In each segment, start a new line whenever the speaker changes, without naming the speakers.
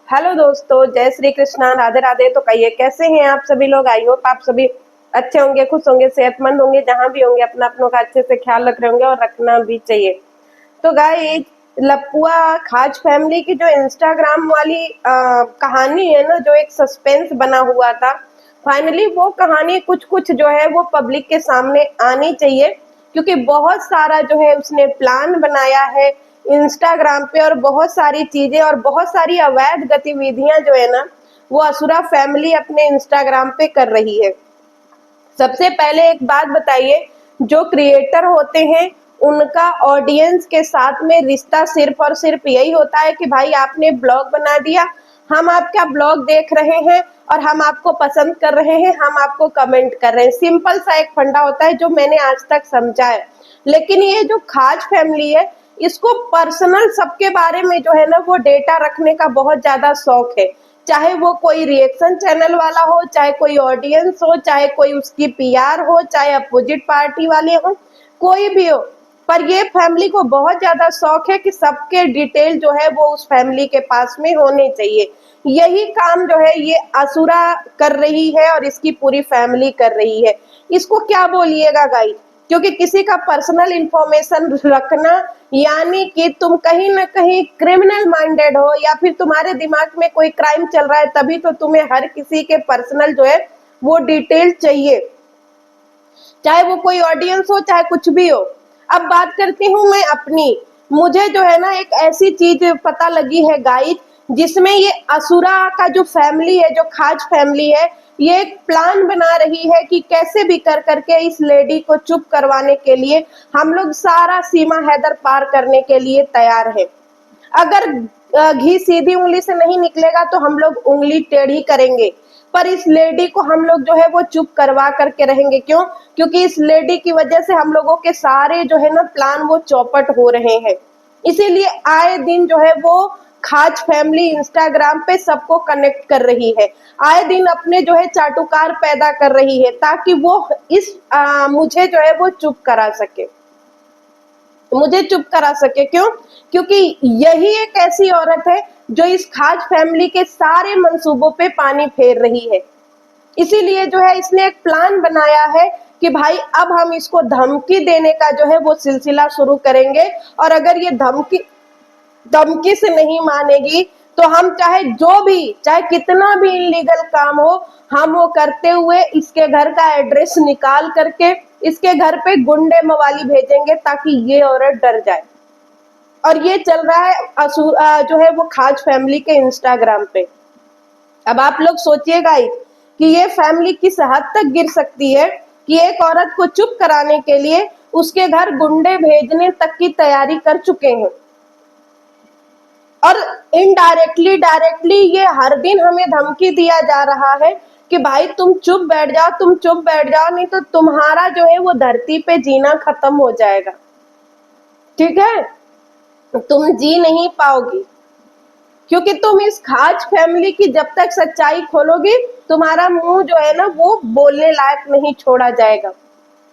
Hello दोस्तों, जय श्री कृष्णा, राधे राधे। तो कहिए कैसे हैं आप सभी लोग। आई होप आप सभी अच्छे होंगे, खुश होंगे, सेहतमंद होंगे। जहां भी होंगे अपना अपनों का अच्छे से ख्याल रख रहे होंगे और रखना भी चाहिए। तो गाइस, लपुआ खाज फैमिली की जो इंस्टाग्राम वाली कहानी है ना, जो एक सस्पेंस बना हुआ था, फाइनली वो कहानी कुछ कुछ जो है वो पब्लिक के सामने आनी चाहिए। क्योंकि बहुत सारा जो है उसने प्लान बनाया है इंस्टाग्राम पे, और बहुत सारी चीजें और बहुत सारी अवैध गतिविधियां जो है ना वो असुरा फैमिली अपने इंस्टाग्राम पे कर रही है। सबसे पहले एक बात बताइए, जो क्रिएटर होते हैं उनका ऑडियंस के साथ में रिश्ता सिर्फ और सिर्फ यही होता है कि भाई आपने ब्लॉग बना दिया, हम आपका ब्लॉग देख रहे हैं और हम आपको पसंद कर रहे हैं, हम आपको कमेंट कर रहे हैं। सिंपल सा एक फंडा होता है जो मैंने आज तक समझा है। लेकिन ये जो खाज फैमिली है, इसको पर्सनल सबके बारे में जो है ना वो डेटा रखने का बहुत ज्यादा शौक है। चाहे वो कोई रिएक्शन चैनल वाला हो, चाहे कोई ऑडियंस हो, चाहे कोई उसकी पीआर हो, चाहे अपोजिट पार्टी वाले हो, कोई भी हो, पर ये फैमिली को बहुत ज्यादा शौक है कि सबके डिटेल जो है वो उस फैमिली के पास में होने चाहिए। यही काम जो है ये असुरा कर रही है और इसकी पूरी फैमिली कर रही है। इसको क्या बोलिएगा गाइस, क्योंकि किसी का पर्सनल इंफॉर्मेशन रखना यानी कि तुम कहीं ना कहीं क्रिमिनल माइंडेड हो, या फिर तुम्हारे दिमाग में कोई क्राइम चल रहा है, तभी तो तुम्हें हर किसी के पर्सनल जो है वो डिटेल चाहिए, चाहे वो कोई ऑडियंस हो, चाहे कुछ भी हो। अब बात करती हूँ मैं अपनी। मुझे जो है ना एक ऐसी चीज पता लगी है गाइस, जिसमें ये असुरा का जो फैमिली है, जो खाज फैमिली है, ये एक प्लान बना रही है कि कैसे भी कर करके इस लेडी को चुप करवाने के लिए हम लोग सारा सीमा हैदर पार करने के लिए तैयार है। अगर घी सीधी उंगली से नहीं निकलेगा तो हम लोग उंगली टेढ़ी करेंगे, पर इस लेडी को हम लोग जो है वो चुप करवा करके रहेंगे। क्यों? क्योंकि इस लेडी की वजह से हम लोगों के सारे जो है ना प्लान वो चौपट हो रहे हैं। इसीलिए आए दिन जो है वो खाज फैमिली इंस्टाग्राम पे सबको कनेक्ट कर रही है, आए दिन अपने जो है चाटुकार पैदा कर रही है, ताकि वो मुझे जो है वो चुप करा सके, मुझे चुप करा सके। क्यों? क्योंकि यही एक ऐसी औरत है जो इस खाज फैमिली के सारे मंसूबों पे पानी फेर रही है। इसीलिए जो है इसने एक प्लान बनाया है कि भाई अब हम इसको धमकी देने का जो है वो सिलसिला शुरू करेंगे, और अगर ये धमकी धमकी से नहीं मानेगी तो हम चाहे कितना भी इलीगल काम हो, हम वो करते हुए इसके घर का एड्रेस निकाल करके इसके घर पे गुंडे मवाली भेजेंगे, ताकि ये औरत डर जाए। और ये चल रहा है जो है वो खाज फैमिली के इंस्टाग्राम पे। अब आप लोग सोचिएगा कि ये फैमिली किस हद तक गिर सकती है कि एक औरत को चुप कराने के लिए उसके घर गुंडे भेजने तक की तैयारी कर चुके हैं। और इनडायरेक्टली डायरेक्टली ये हर दिन हमें धमकी दिया जा रहा है कि भाई तुम चुप बैठ जाओ, तुम चुप बैठ जाओ, नहीं तो तुम्हारा जो है वो धरती पे जीना खत्म हो जाएगा। ठीक है, तुम जी नहीं पाओगी, क्योंकि तुम इस खाज फैमिली की जब तक सच्चाई खोलोगी तुम्हारा मुंह जो है ना वो बोलने लायक नहीं छोड़ा जाएगा।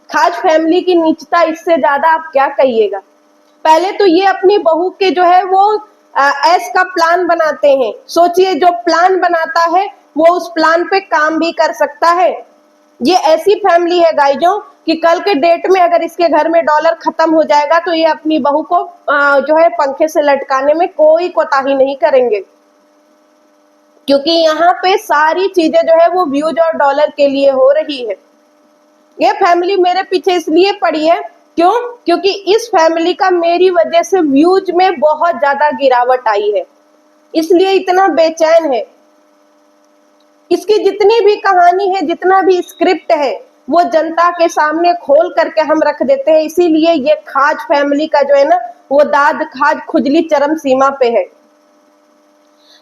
खाज फैमिली की नीचता इससे ज्यादा आप क्या कहिएगा। पहले तो ये अपनी बहू के जो है वो ऐस का प्लान बनाते हैं। सोचिए, जो प्लान बनाता है वो उस प्लान पे काम भी कर सकता है। ये ऐसी फैमिली है गाइजों कि कल के डेट में अगर इसके घर में डॉलर खत्म हो जाएगा तो ये अपनी बहू को जो है पंखे से लटकाने में कोई कोताही नहीं करेंगे, क्योंकि यहाँ पे सारी चीजें जो है वो व्यूज और डॉलर के लिए हो रही है। ये फैमिली मेरे पीछे इसलिए पड़ी है, क्यों? क्योंकि इस फैमिली का मेरी वजह से व्यूज में बहुत ज्यादा गिरावट आई है, इसलिए इतना बेचैन है। इसकी जितनी भी कहानी है, जितना भी स्क्रिप्ट है, वो जनता के सामने खोल करके हम रख देते हैं। इसीलिए ये खाज फैमिली का जो है ना वो दाद खाज खुजली चरम सीमा पे है।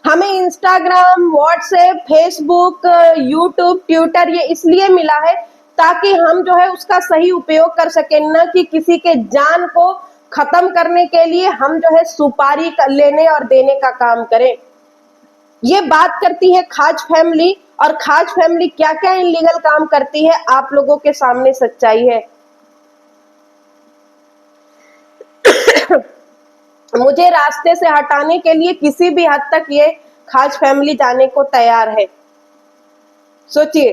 हमें Instagram, WhatsApp, Facebook, YouTube, Twitter ये इसलिए मिला है ताकि हम जो है उसका सही उपयोग कर सके, न कि किसी के जान को खत्म करने के लिए हम जो है सुपारी लेने और देने का काम करें। ये बात करती है खाज फैमिली, और खाज फैमिली क्या क्या इलीगल काम करती है आप लोगों के सामने सच्चाई है। मुझे रास्ते से हटाने के लिए किसी भी हद तक ये खाज फैमिली जाने को तैयार है। सोचिए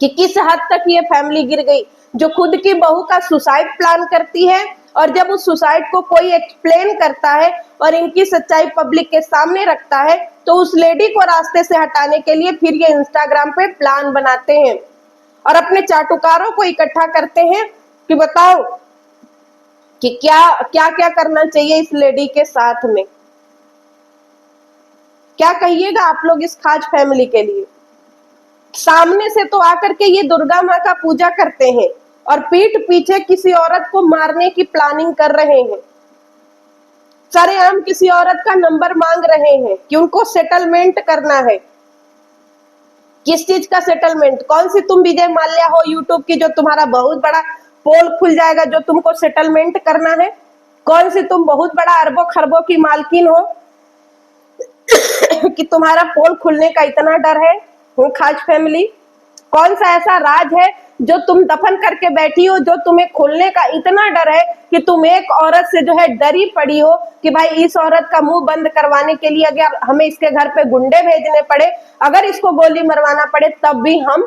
कि किस हद तक ये फैमिली गिर गई, जो खुद की बहू का सुसाइड प्लान करती है, और जब उस सुसाइड को कोई एक्सप्लेन करता है और इनकी सच्चाई पब्लिक के सामने रखता है, तो उस लेडी को रास्ते से हटाने के लिए फिर ये इंस्टाग्राम पे प्लान बनाते हैं और अपने चाटुकारों को इकट्ठा करते हैं कि बताओ कि क्या क्या क्या करना चाहिए इस लेडी के साथ में। क्या कहिएगा आप लोग इस खाज फैमिली के लिए? सामने से तो आकर के ये दुर्गा माँ का पूजा करते हैं और पीठ पीछे किसी औरत को मारने की प्लानिंग कर रहे हैं। सरेआम किसी औरत का नंबर मांग रहे हैं कि उनको सेटलमेंट करना है। किस चीज का सेटलमेंट? कौन सी तुम विजय माल्या हो यूट्यूब की जो तुम्हारा बहुत बड़ा पोल खुल जाएगा जो तुमको सेटलमेंट करना है? कौन सी तुम बहुत बड़ा अरबों खरबों की मालकिन हो कि तुम्हारा पोल खुलने का इतना डर है? खाज फैमिली, कौन सा ऐसा राज है जो तुम दफन करके बैठी हो, जो तुम्हें खोलने का इतना डर है कि तुम एक औरत से जो है डरी पड़ी हो कि भाई इस औरत का मुंह बंद करवाने के लिए अगर हमें इसके घर पे गुंडे भेजने पड़े, अगर इसको गोली मरवाना पड़े, तब भी हम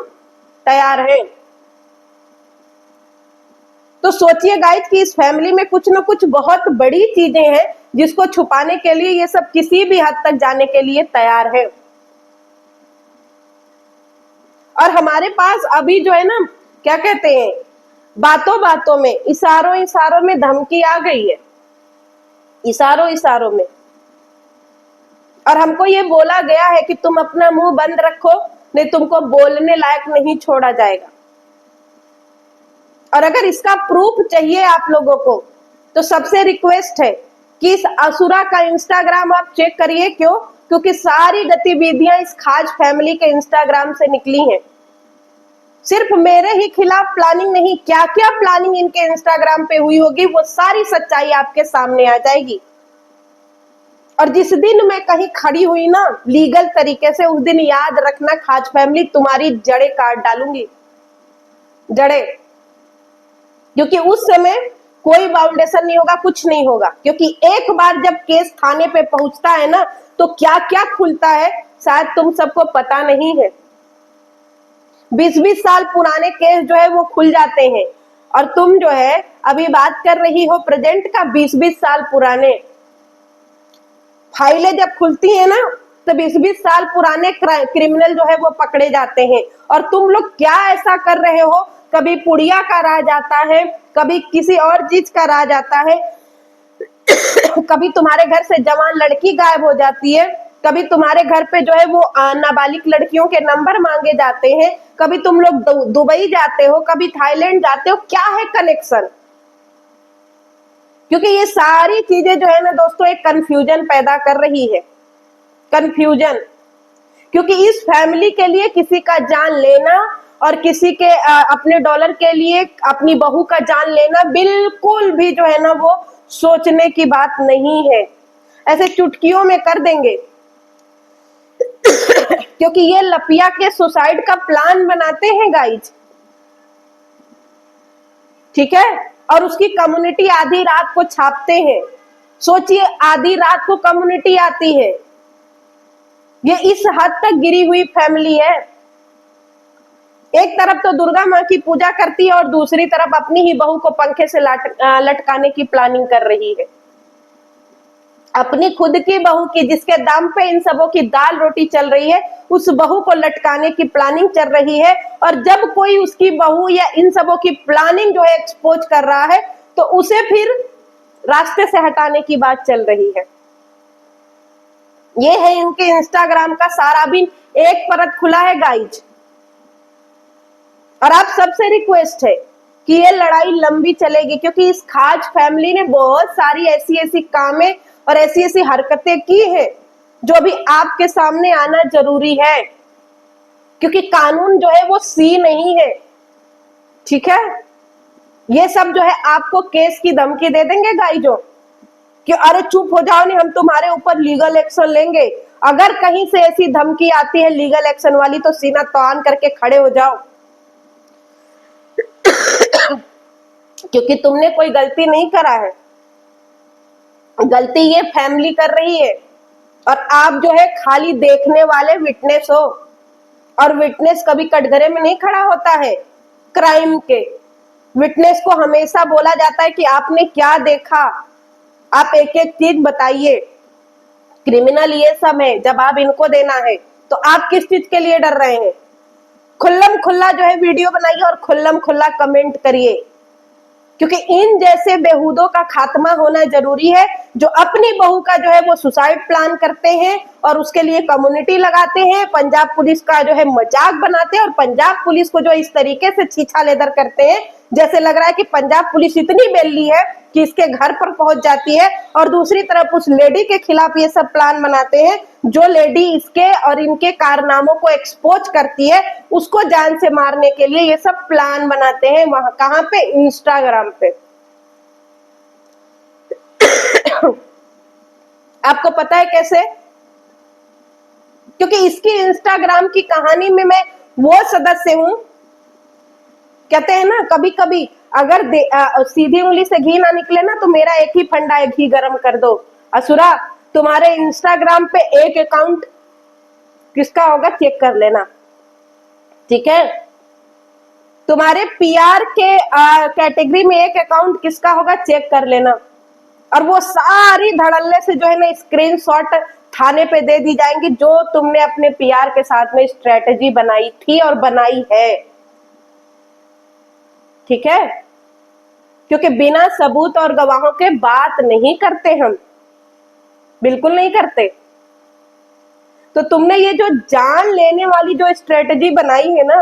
तैयार हैं। तो सोचिए गाइस कि इस फैमिली में कुछ ना कुछ बहुत बड़ी चीजें हैं जिसको छुपाने के लिए ये सब किसी भी हद तक जाने के लिए तैयार है। और हमारे पास अभी जो है ना, क्या कहते हैं, बातों बातों में, इशारों इशारों में धमकी आ गई है, इशारों इशारों में। और हमको ये बोला गया है कि तुम अपना मुंह बंद रखो, नहीं तुमको बोलने लायक नहीं छोड़ा जाएगा। और अगर इसका प्रूफ चाहिए आप लोगों को, तो सबसे रिक्वेस्ट है कि इस असुरा का इंस्टाग्राम आप चेक करिए। क्यों? क्योंकि सारी गतिविधियां इस खाज फैमिली के इंस्टाग्राम से निकली हैं। सिर्फ मेरे ही खिलाफ प्लानिंग नहीं, क्या क्या प्लानिंग इनके इंस्टाग्राम पे हुई होगी, वो सारी सच्चाई आपके सामने आ जाएगी। और जिस दिन मैं कहीं खड़ी हुई ना लीगल तरीके से, उस दिन याद रखना खाज फैमिली, तुम्हारी जड़ें काट डालूंगी, जड़ें। क्योंकि उस समय कोई बाउंडेशन नहीं होगा, कुछ नहीं होगा। क्योंकि एक बार जब केस थाने पे पहुंचता है ना, तो क्या क्या खुलता है शायद तुम सबको पता नहीं है। 20-20 साल पुराने केस जो है वो खुल जाते हैं, और तुम जो है अभी बात कर रही हो प्रेजेंट का 20-20 साल पुराने। फाइलें जब खुलती है ना, तो 20-20 साल पुराने क्रिमिनल जो है वो पकड़े जाते हैं। और तुम लोग क्या ऐसा कर रहे हो, कभी पुड़िया का राज आता है, कभी किसी और चीज का राज आता है, कभी तुम्हारे घर से जवान लड़की गायब हो जाती है, कभी तुम्हारे घर पे जो है वो नाबालिग लड़कियों के नंबर मांगे जाते हैं, कभी तुम लोग दुबई जाते हो, कभी थाईलैंड जाते हो। क्या है कनेक्शन? क्योंकि ये सारी चीजें जो है ना दोस्तों, एक कंफ्यूजन पैदा कर रही है, कंफ्यूजन। क्योंकि इस फैमिली के लिए किसी का जान लेना और किसी के अपने डॉलर के लिए अपनी बहू का जान लेना बिल्कुल भी जो है ना वो सोचने की बात नहीं है। ऐसे चुटकियों में कर देंगे क्योंकि ये लपिया के सुसाइड का प्लान बनाते हैं गाइज, ठीक है। और उसकी कम्युनिटी आधी रात को छापते हैं। सोचिए, आधी रात को कम्युनिटी आती है। ये इस हद तक गिरी हुई फैमिली है। एक तरफ तो दुर्गा माँ की पूजा करती है और दूसरी तरफ अपनी ही बहू को पंखे से लटकाने की प्लानिंग कर रही है। अपनी खुद की बहू की, जिसके दाम पे इन सबों की दाल रोटी चल रही है, उस बहू को लटकाने की प्लानिंग चल रही है। और जब कोई उसकी बहू या इन सबों की प्लानिंग जो है एक्सपोज कर रहा है, तो उसे फिर रास्ते से हटाने की बात चल रही है। ये है इनके इंस्टाग्राम का सारा बिन, एक परत खुला है गाइज। और आप सबसे रिक्वेस्ट है कि ये लड़ाई लंबी चलेगी, क्योंकि इस खाज फैमिली ने बहुत सारी ऐसी ऐसी कामें और ऐसी ऐसी हरकतें की हैं जो अभी आपके सामने आना जरूरी है। क्योंकि कानून जो है वो सी नहीं है, ठीक है। ये सब जो है आपको केस की धमकी दे देंगे गाइजो कि अरे चुप हो जाओ, नहीं हम तुम्हारे ऊपर लीगल एक्शन लेंगे। अगर कहीं से ऐसी धमकी आती है लीगल एक्शन वाली, तो सीना तान करके खड़े हो जाओ क्योंकि तुमने कोई गलती नहीं करा है, गलती ये फैमिली कर रही है। और आप जो है खाली देखने वाले विटनेस हो, और विटनेस कभी कटघरे में नहीं खड़ा होता है क्राइम के। विटनेस को हमेशा बोला जाता है कि आपने क्या देखा, आप एक एक चीज बताइए। क्रिमिनल ये सब है, जवाब इनको देना है, तो आप किस चीज के लिए डर रहे हैं? खुल्लम खुल्ला जो है वीडियो बनाइए और खुल्लम खुल्ला कमेंट करिए, क्योंकि इन जैसे बेहूदों का खात्मा होना जरूरी है, जो अपनी बहू का जो है वो सुसाइड प्लान करते हैं और उसके लिए कम्युनिटी लगाते हैं, पंजाब पुलिस का जो है मजाक बनाते हैं, और पंजाब पुलिस को जो इस तरीके से छीछा लेदर करते हैं, जैसे लग रहा है कि पंजाब पुलिस इतनी बेल्ली है कि इसके घर पर पहुंच जाती है, और दूसरी तरफ उस लेडी के खिलाफ ये सब प्लान बनाते हैं, जो लेडी इसके और इनके कारनामों को एक्सपोज करती है, उसको जान से मारने के लिए ये सब प्लान बनाते हैं। वहां कहां पे? इंस्टाग्राम पे। आपको पता है कैसे? क्योंकि इसकी इंस्टाग्राम की कहानी में मैं वो सदस्य हूं, कहते हैं ना कभी कभी अगर सीधी उंगली से घी ना निकले ना, तो मेरा एक ही फंडा है, घी गरम कर दो। असुरा, तुम्हारे इंस्टाग्राम पे एक अकाउंट किसका होगा चेक कर लेना, ठीक है? तुम्हारे पीआर के कैटेगरी में एक अकाउंट किसका होगा चेक कर लेना, और वो सारी धड़ल्ले से जो है ना स्क्रीनशॉट थाने पे दे दी जाएंगी, जो तुमने अपने पीआर के साथ में स्ट्रेटेजी बनाई थी और बनाई है, ठीक है? क्योंकि बिना सबूत और गवाहों के बात नहीं करते हम, बिल्कुल नहीं करते। तो तुमने ये जो जान लेने वाली जो स्ट्रेटेजी बनाई है ना,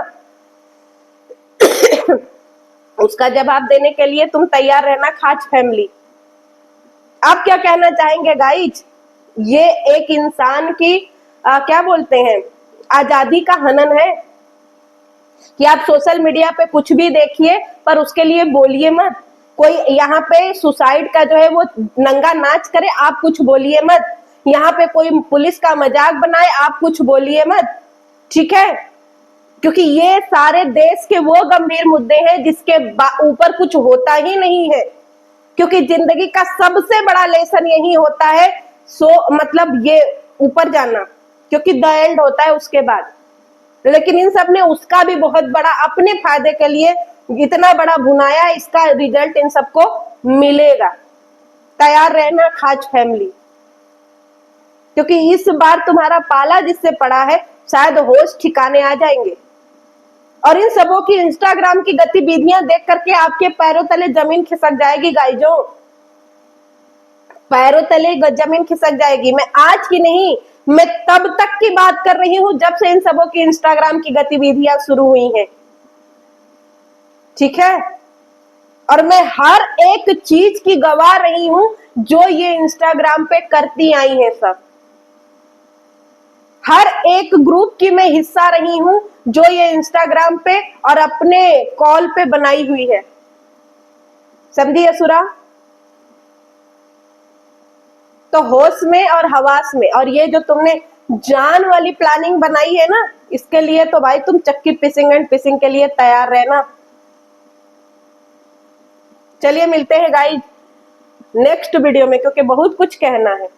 उसका जवाब देने के लिए तुम तैयार रहना खाच फैमिली। आप क्या कहना चाहेंगे गाइज? ये एक इंसान की क्या बोलते हैं, आजादी का हनन है कि आप सोशल मीडिया पे कुछ भी देखिए पर उसके लिए बोलिए मत। कोई यहाँ पे सुसाइड का जो है वो नंगा नाच करे, आप कुछ बोलिए मत। यहाँ पे कोई पुलिस का मजाक बनाए, आप कुछ बोलिए मत, ठीक है? क्योंकि ये सारे देश के वो गंभीर मुद्दे हैं जिसके ऊपर कुछ होता ही नहीं है, क्योंकि जिंदगी का सबसे बड़ा लेसन यही होता है, मतलब ये ऊपर जाना, क्योंकि द एंड होता है उसके बाद। लेकिन इन सब ने उसका भी बहुत बड़ा अपने फायदे के लिए इतना बड़ा भुनाया, इसका रिजल्ट इन सबको मिलेगा। तैयार रहना खाच फैमिली, क्योंकि इस बार तुम्हारा पाला जिससे पड़ा है शायद होश ठिकाने आ जाएंगे। और इन सबों की इंस्टाग्राम की गतिविधियां देख करके आपके पैरों तले जमीन खिसक जाएगी गाइजों, पैरों तले जमीन खिसक जाएगी। मैं आज की नहीं, मैं तब तक की बात कर रही हूं जब से इन सबों की इंस्टाग्राम की गतिविधियां शुरू हुई हैं, ठीक है? और मैं हर एक चीज की गवाह रही हूं जो ये इंस्टाग्राम पे करती आई हैं सब। हर एक ग्रुप की मैं हिस्सा रही हूं जो ये इंस्टाग्राम पे और अपने कॉल पे बनाई हुई है, समझी असुरा? तो होश में और हवास में, और ये जो तुमने जान वाली प्लानिंग बनाई है ना, इसके लिए तो भाई तुम चक्की पिसिंग एंड पिसिंग के लिए तैयार रहना। चलिए मिलते हैं गाइस नेक्स्ट वीडियो में, क्योंकि बहुत कुछ कहना है।